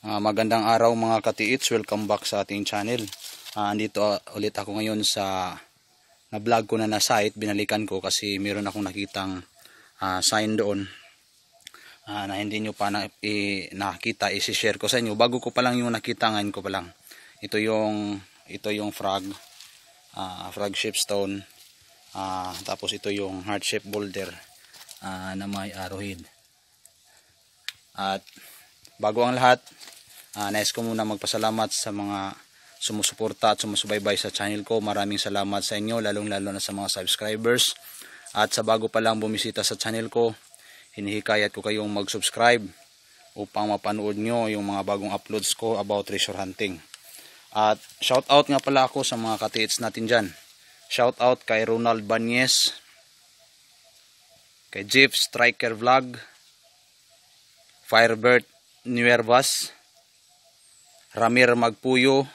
Magandang araw mga katiits, welcome back sa ating channel. Andito ulit ako ngayon sa na-vlog ko na site. Binalikan ko kasi meron akong nakitang sign doon na hindi nyo pa nakita. I-share ko sa inyo. Bago ko pa lang yung nakita, ngayon ko pa lang. Ito yung frog shape stone. Tapos ito yung heart shape boulder na may arrowhead. At bago ang lahat, nais ko muna magpasalamat sa mga sumusuporta at sumusubaybay sa channel ko. Maraming salamat sa inyo, lalong lalo na sa mga subscribers. At sa bago pa lang bumisita sa channel ko, hinihikayat ko kayong mag-subscribe upang mapanood nyo yung mga bagong uploads ko about treasure hunting. At shout out nga pala ako sa mga katiits natin dyan. Shout out kay Ronald Banyes, kay Jeep Striker Vlog, Firebird Nuervas, Ramir Magpuyo,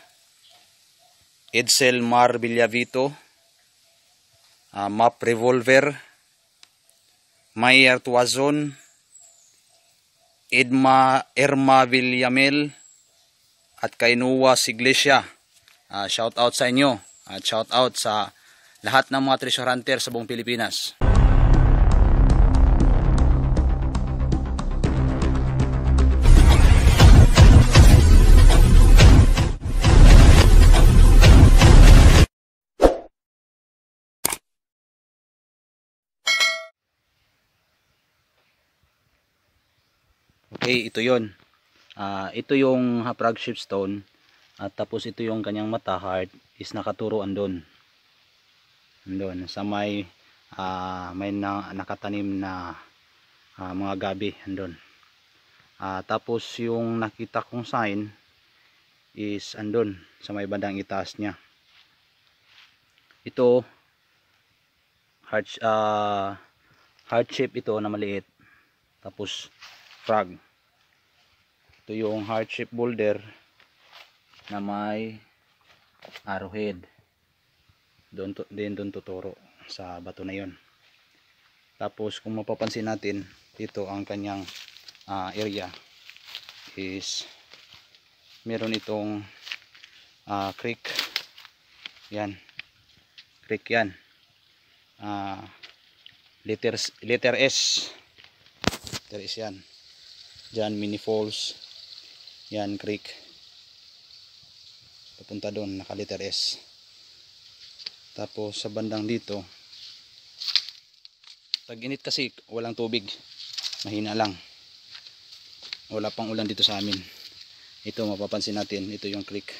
Edsel Mar Villavito, Map Revolver, Mayer Tuazon, Irma Villamel, at kay Noah Siglesia. Shout out sa inyo at shout out sa lahat ng mga treasure hunter sa buong Pilipinas. Okay, ito yon. Ito yung frog shape stone. At tapos ito yung kanyang mata, heart, is nakaturo andon. Andon sa may nakatanim na mga gabi andon. Tapos yung nakita kong sign is andon sa may bandang itaas niya. Ito heart shape ito na maliit. Tapos frog. Ito yung heart shape boulder na may arrowhead. Doon tuturo sa bato na yon. Tapos kung mapapansin natin, dito ang kanyang area is meron itong creek. Yan. Creek yan. Letter S. Letter S yan. Diyan mini falls. Yan creek. Papunta doon, naka letter S. Tapos sa bandang dito, tag-init kasi, walang tubig. Mahina lang. Wala pang ulan dito sa amin. Ito mapapansin natin, ito yung creek.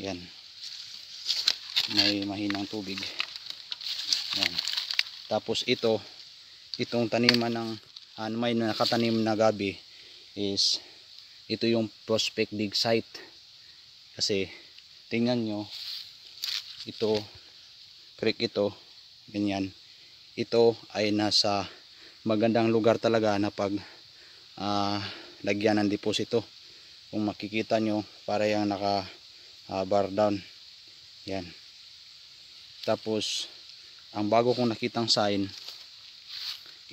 Yan. May mahinang tubig. Yan. Tapos itong taniman ng may nakatanim na gabi is ito yung prospect dig site. Kasi tingnan nyo, ito creek, ito ganyan, ito ay nasa magandang lugar talaga na pag lagyan ng deposito. Kung makikita nyo, para yung naka bar down. Yan. Tapos ang bago kong nakitang sign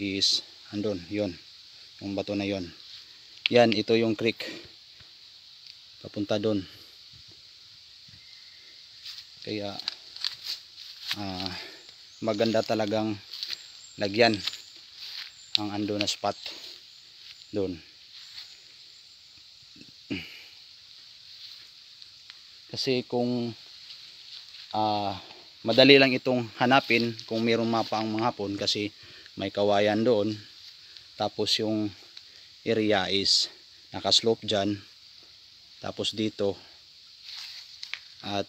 is andun, yon, yung bato na yon. Yan, ito yung creek papunta doon. Kaya maganda talagang lagyan ang andun na spot doon. Kasi kung madali lang itong hanapin kung mayroong mapa ang mga hapon, kasi may kawayan doon. Tapos yung area is nakaslope dyan. Tapos dito at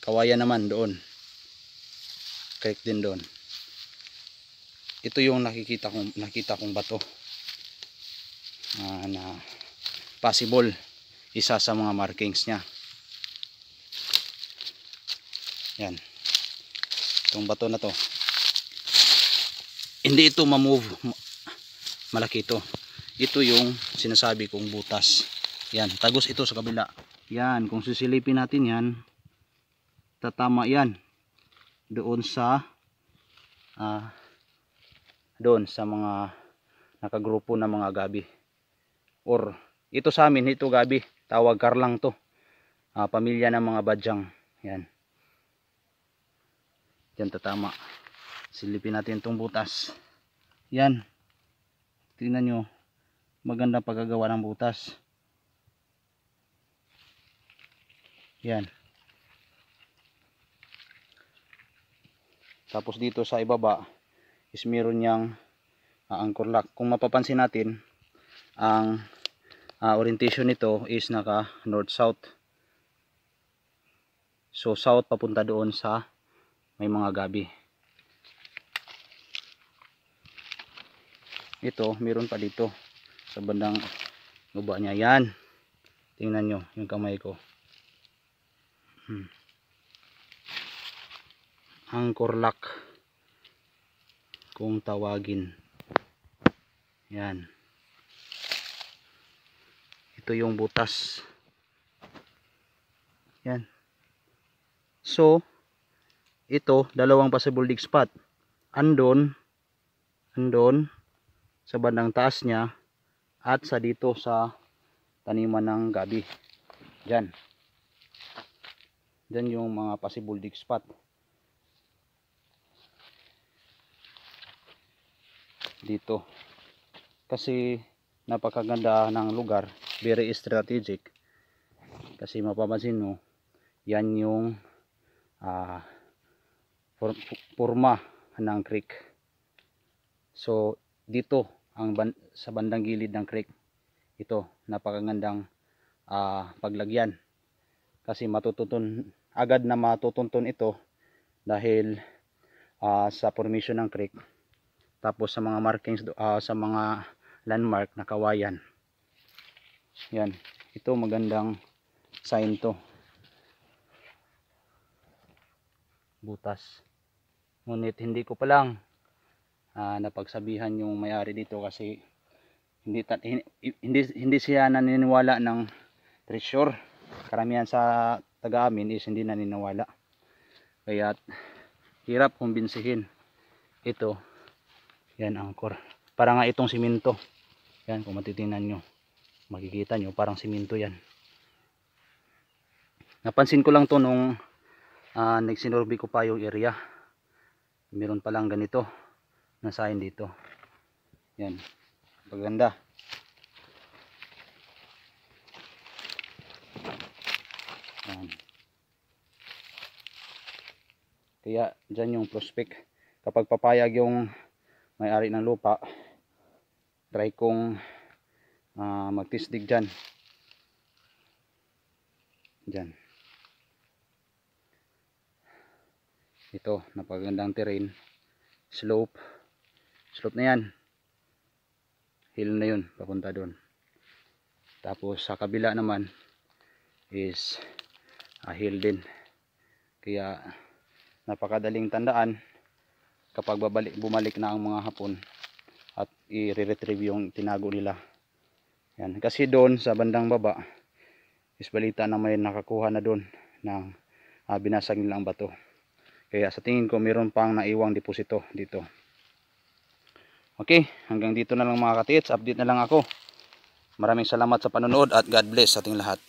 kawayan naman doon. Creek din doon. Ito yung nakita kong bato na possible isa sa mga markings nya. Yan. Itong bato na to, hindi ito ma-move. Malaki ito. Ito yung sinasabi kong butas. Yan, tagos ito sa kabila. Yan, kung sisilipin natin yan, tatama yan doon sa doon sa mga nakagrupo na mga gabi, or Ito sa amin, ito gabi, tawag karlang to. Pamilya ng mga badyang. Yan. Yan tatama. Silipin natin itong butas. Yan. Tingnan nyo. Maganda pagkagawa ng butas. Yan. Tapos dito sa ibaba is meron niyang anchor lock. Kung mapapansin natin, ang orientation nito is naka north-south. So south papunta doon sa may mga gabi. Ito, meron pa dito sa bandang baba niya. Yan. Tingnan nyo yung kamay ko. Anchor lock kung tawagin. Yan. Ito yung butas. Yan. So, ito, dalawang possible dig spot. Andon sa bandang taas niya at sa dito sa taniman ng gabi. Diyan. Diyan yung mga possible dig spot. Dito. Kasi napakaganda ng lugar, very strategic. Kasi mapapansin mo, yan yung forma ng creek. So dito sa bandang gilid ng creek, ito napakagandang paglagyan. Kasi agad na matutunton ito dahil sa formation ng creek. Tapos sa mga markings, sa mga landmark na kawayan. Yan. Ito magandang sign to. Butas. Ngunit hindi ko pa lang napagsabihan yung may-ari dito kasi hindi siya naniniwala ng treasure. Karamihan sa taga-amin is hindi naniniwala. Kaya hirap kumbinsihin. Ito. Yan, angkor. Para nga itong simento. Yan, kung matitingnan nyo, makikita nyo, parang simento yan. Napansin ko lang to nung nagsinorby ko pa yung area. Meron palang ganito na sign dito. Yan, maganda. Yan. Kaya dyan yung prospect. Kapag papayag yung may-ari ng lupa, try kong magtisdig dyan. Dyan. Ito, napagandang terrain. Slope na yan. Hill na yun, papunta doon. Tapos sa kabila naman is hill din. Kaya napakadaling tandaan kapag bumalik na ang mga Hapon at i-retrieve yung tinago nila. Yan. Kasi doon sa bandang baba is balita na may nakakuha na doon ng binasag nilang bato. Kaya sa tingin ko mayroon pang naiwang deposito dito. Okay, hanggang dito na lang mga katiits. Update na lang ako. Maraming salamat sa panonood at God bless sa ating lahat.